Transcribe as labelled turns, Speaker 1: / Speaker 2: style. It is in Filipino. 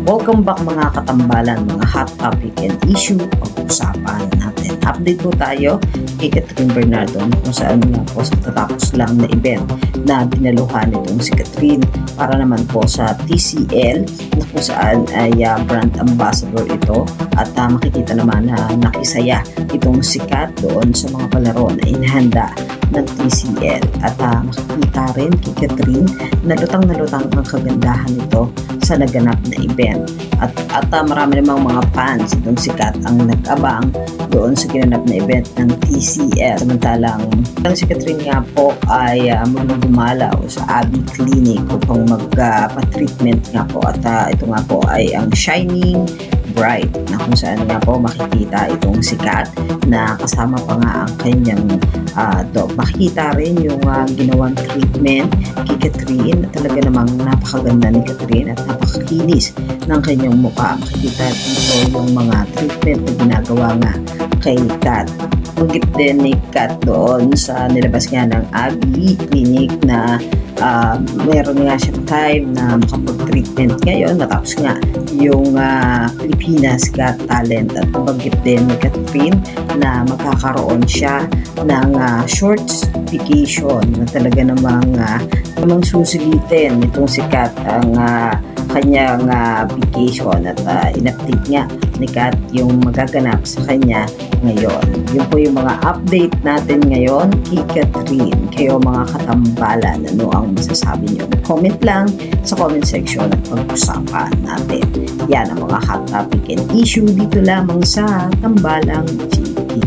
Speaker 1: Welcome back mga katambalan, mga hot topic and issue pag-usapan natin. Update po tayo kay Catherine Bernardo kung saan nga po sa tatapos lang na event na dinaluhan itong si Catherine para naman po sa TCL na kung saan ay brand ambassador ito at makikita naman na nakisaya itong sikat doon sa mga palaro na inihanda ng TCL at makikita rin kay Catherine na lutang ang kagandahan nito sa naganap na event at marami namang mga fans itong sikat ang nag-abang doon sa ginanap na event ng TCL. Samantalang si Catherine nga po ay magmumalaw sa Abbey Clinic upang magpa-treatment nga po at ito nga po ay ang Shining Bright na kung saan nga po makikita itong sikat na kasama pa nga ang kanyang makikita rin yung ginawang treatment kay Catherine at talaga namang napakaganda ni Catherine at napakakinis ng kanyang mukha. Makikita dito yung mga treatment na ginagawa nga kay Kat. Pagkit din ni Kat doon sa nilabas nga ng Abbey Clinic na meron nga siyang time na makapag-treatment ngayon matapos nga yung Pilipinas Got Talent at pagkit din ni Catherine na magkakaroon siya ng short vacation na talaga namang susulitin itong sikat ang kanyang vacation at in-update nga ni Kat yung magaganap sa kanya ngayon. Yun po yung mga update natin ngayon kay Catherine. Kayo mga katambalan, ano ang masasabi nyo? Comment lang sa comment section at pag-usapan natin. Yan ang mga hot topic and issue dito lamang sa Tambalang TV.